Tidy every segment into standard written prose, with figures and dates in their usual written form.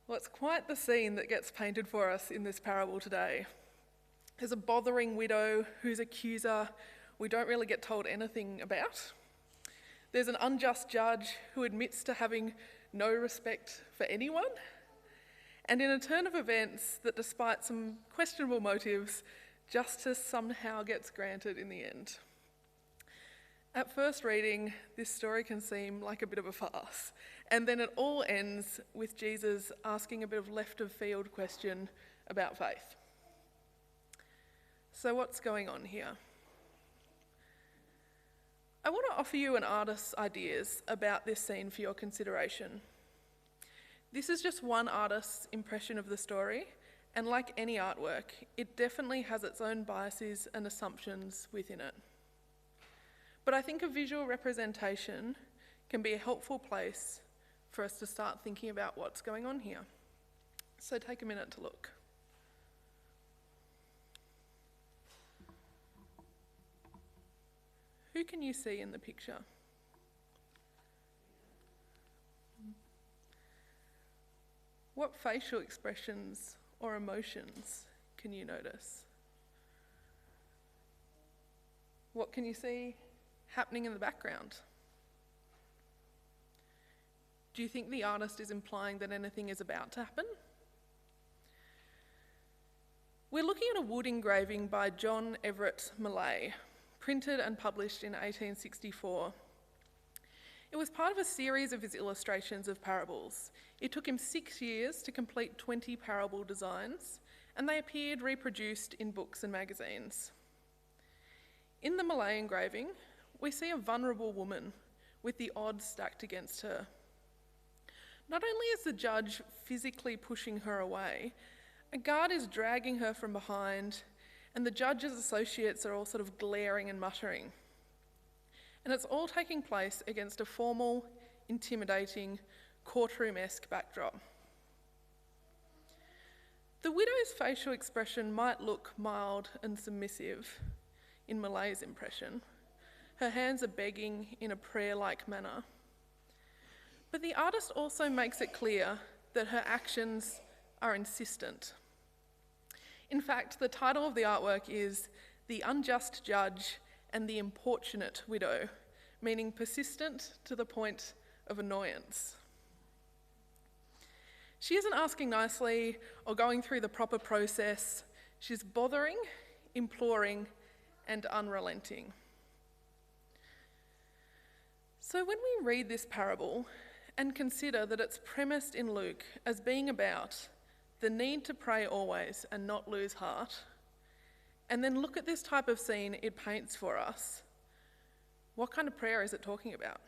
Well, it's quite the scene that gets painted for us in this parable today. There's a bothering widow whose accuser we don't really get told anything about. There's an unjust judge who admits to having no respect for anyone. And in a turn of events that, despite some questionable motives, justice somehow gets granted in the end. At first reading, this story can seem like a bit of a farce, and then it all ends with Jesus asking a bit of left-of-field question about faith. So what's going on here? I want to offer you an artist's ideas about this scene for your consideration. This is just one artist's impression of the story, and like any artwork, it definitely has its own biases and assumptions within it. But I think a visual representation can be a helpful place for us to start thinking about what's going on here. So take a minute to look. Who can you see in the picture? What facial expressions or emotions can you notice? What can you see happening in the background? Do you think the artist is implying that anything is about to happen? We're looking at a wood engraving by John Everett Millais, printed and published in 1864. It was part of a series of his illustrations of parables. It took him 6 years to complete 20 parable designs, and they appeared reproduced in books and magazines. In the Millais engraving, we see a vulnerable woman with the odds stacked against her. Not only is the judge physically pushing her away, a guard is dragging her from behind, and the judge's associates are all sort of glaring and muttering. And it's all taking place against a formal, intimidating, courtroom-esque backdrop. The widow's facial expression might look mild and submissive in Millais' impression. Her hands are begging in a prayer-like manner. But the artist also makes it clear that her actions are insistent. In fact, the title of the artwork is The Unjust Judge and the Importunate Widow, meaning persistent to the point of annoyance. She isn't asking nicely or going through the proper process. She's bothering, imploring, and unrelenting. So when we read this parable and consider that it's premised in Luke as being about the need to pray always and not lose heart, and then look at this type of scene it paints for us, what kind of prayer is it talking about?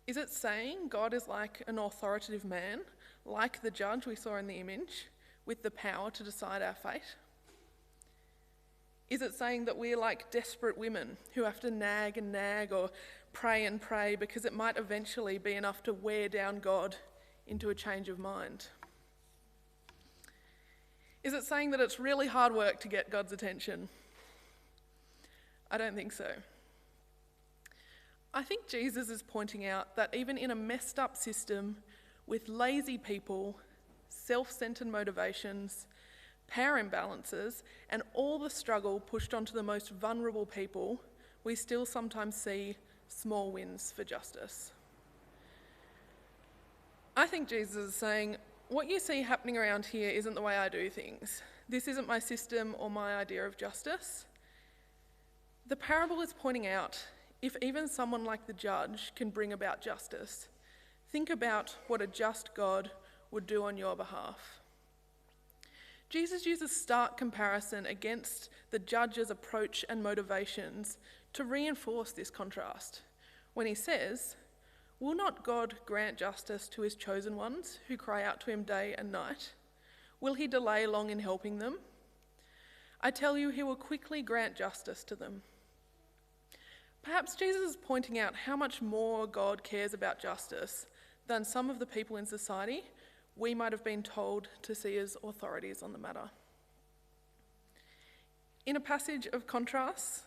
Is it saying God is like an authoritative man, like the judge we saw in the image, with the power to decide our fate? Is it saying that we're like desperate women who have to nag and nag or pray and pray because it might eventually be enough to wear down God into a change of mind? Is it saying that it's really hard work to get God's attention? I don't think so. I think Jesus is pointing out that even in a messed up system with lazy people, self-centered motivations, power imbalances, and all the struggle pushed onto the most vulnerable people, we still sometimes see small wins for justice. I think Jesus is saying, what you see happening around here isn't the way I do things. This isn't my system or my idea of justice. The parable is pointing out, if even someone like the judge can bring about justice, think about what a just God would do on your behalf. Jesus uses stark comparison against the judge's approach and motivations to reinforce this contrast when he says, "Will not God grant justice to his chosen ones who cry out to him day and night? Will he delay long in helping them? I tell you, he will quickly grant justice to them." Perhaps Jesus is pointing out how much more God cares about justice than some of the people in society we might have been told to see as authorities on the matter. In a passage of contrasts,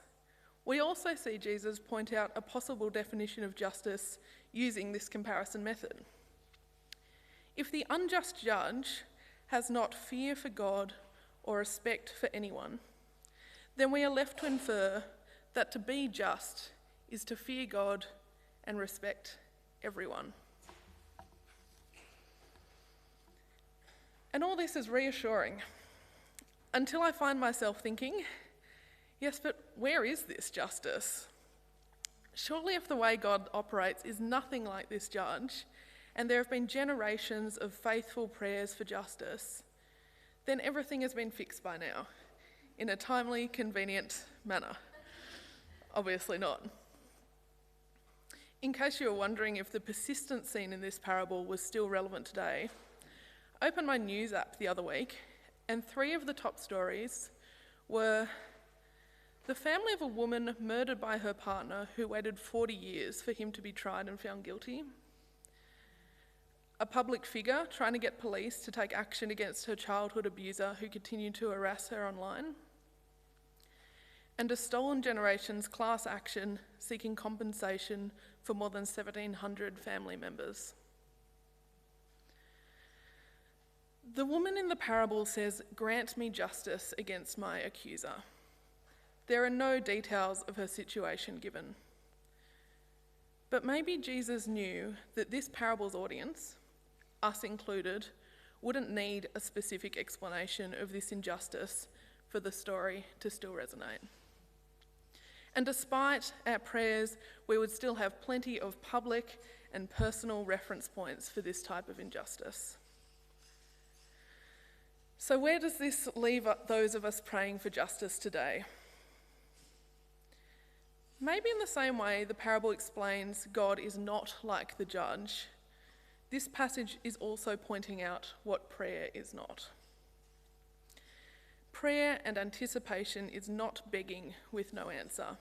we also see Jesus point out a possible definition of justice using this comparison method. If the unjust judge has not fear for God or respect for anyone, then we are left to infer that to be just is to fear God and respect everyone. And all this is reassuring until I find myself thinking, yes, but where is this justice? Surely if the way God operates is nothing like this judge, and there have been generations of faithful prayers for justice, then everything has been fixed by now, in a timely, convenient manner. Obviously not. In case you were wondering if the persistence seen in this parable was still relevant today, I opened my news app the other week, and 3 of the top stories were the family of a woman murdered by her partner who waited 40 years for him to be tried and found guilty, a public figure trying to get police to take action against her childhood abuser who continued to harass her online, and a Stolen Generations class action seeking compensation for more than 1,700 family members. The woman in the parable says, "Grant me justice against my accuser." There are no details of her situation given. But maybe Jesus knew that this parable's audience, us included, wouldn't need a specific explanation of this injustice for the story to still resonate. And despite our prayers, we would still have plenty of public and personal reference points for this type of injustice. So where does this leave those of us praying for justice today? Maybe in the same way the parable explains God is not like the judge, this passage is also pointing out what prayer is not. Prayer and anticipation is not begging with no answer.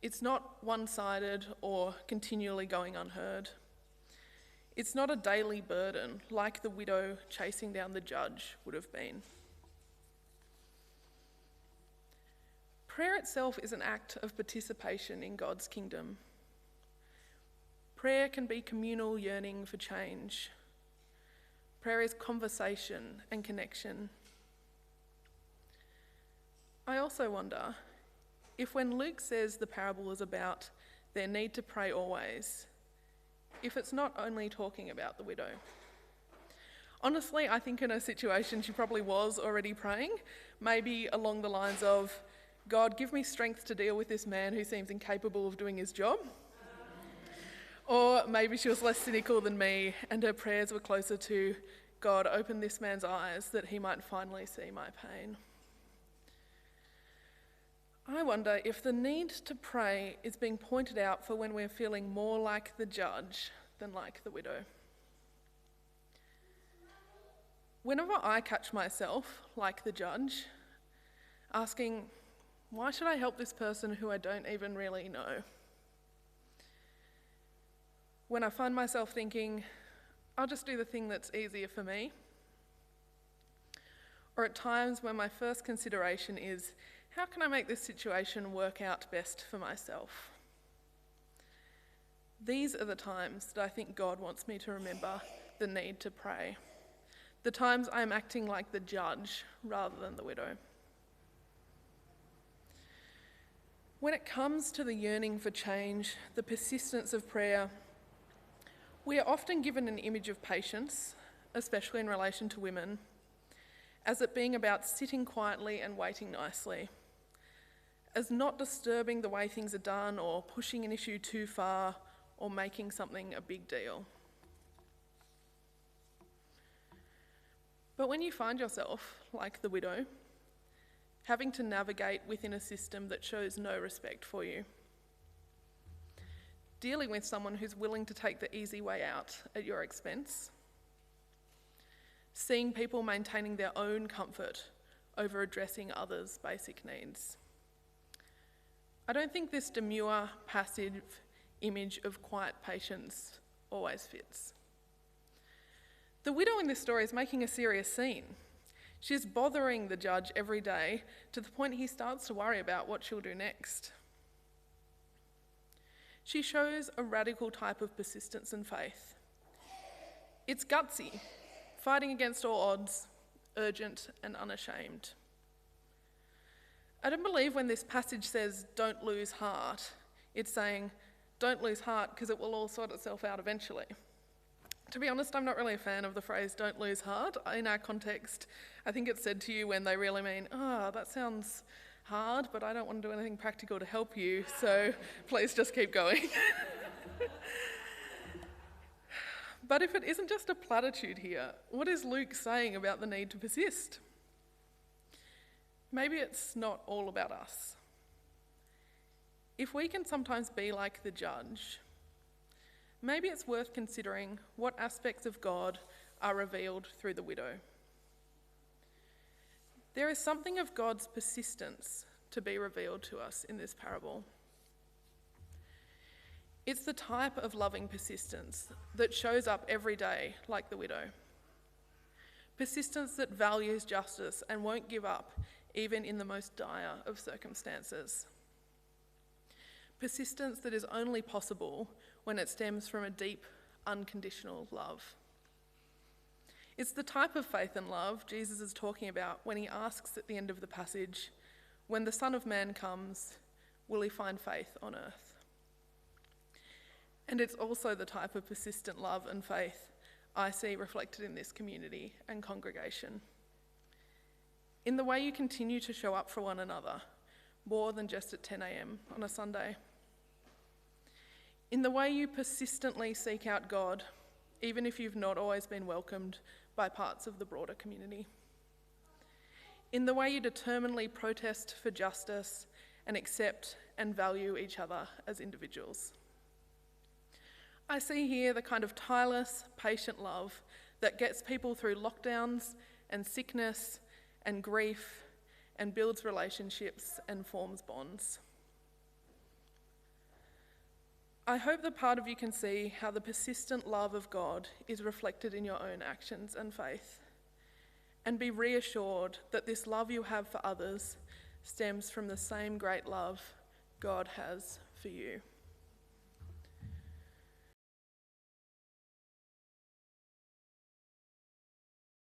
It's not one-sided or continually going unheard. It's not a daily burden like the widow chasing down the judge would have been. Prayer itself is an act of participation in God's kingdom. Prayer can be communal yearning for change. Prayer is conversation and connection. I also wonder if when Luke says the parable is about their need to pray always, if it's not only talking about the widow. Honestly, I think in her situation she probably was already praying, maybe along the lines of, "God, give me strength to deal with this man who seems incapable of doing his job." Or maybe she was less cynical than me and her prayers were closer to, "God, open this man's eyes that he might finally see my pain." I wonder if the need to pray is being pointed out for when we're feeling more like the judge than like the widow. Whenever I catch myself like the judge, asking, why should I help this person who I don't even really know? When I find myself thinking, I'll just do the thing that's easier for me. Or at times when my first consideration is, how can I make this situation work out best for myself? These are the times that I think God wants me to remember the need to pray. The times I am acting like the judge rather than the widow. When it comes to the yearning for change, the persistence of prayer, we are often given an image of patience, especially in relation to women, as it being about sitting quietly and waiting nicely, as not disturbing the way things are done or pushing an issue too far or making something a big deal. But when you find yourself, like the widow, having to navigate within a system that shows no respect for you, dealing with someone who's willing to take the easy way out at your expense, seeing people maintaining their own comfort over addressing others' basic needs. I don't think this demure, passive image of quiet patience always fits. The widow in this story is making a serious scene. She's bothering the judge every day to the point he starts to worry about what she'll do next. She shows a radical type of persistence and faith. It's gutsy, fighting against all odds, urgent and unashamed. I don't believe when this passage says, don't lose heart, it's saying, don't lose heart because it will all sort itself out eventually. To be honest, I'm not really a fan of the phrase, don't lose heart. In our context, I think it's said to you when they really mean, that sounds hard, but I don't want to do anything practical to help you, so please just keep going. But if it isn't just a platitude here, what is Luke saying about the need to persist? Maybe it's not all about us. If we can sometimes be like the judge, maybe it's worth considering what aspects of God are revealed through the widow. There is something of God's persistence to be revealed to us in this parable. It's the type of loving persistence that shows up every day like the widow. Persistence that values justice and won't give up even in the most dire of circumstances. Persistence that is only possible when it stems from a deep, unconditional love. It's the type of faith and love Jesus is talking about when he asks at the end of the passage, when the Son of Man comes, will he find faith on earth? And it's also the type of persistent love and faith I see reflected in this community and congregation. In the way you continue to show up for one another, more than just at 10 a.m. on a Sunday. In the way you persistently seek out God, even if you've not always been welcomed by parts of the broader community. In the way you determinedly protest for justice and accept and value each other as individuals. I see here the kind of tireless, patient love that gets people through lockdowns and sickness and grief and builds relationships and forms bonds. I hope that part of you can see how the persistent love of God is reflected in your own actions and faith, and be reassured that this love you have for others stems from the same great love God has for you.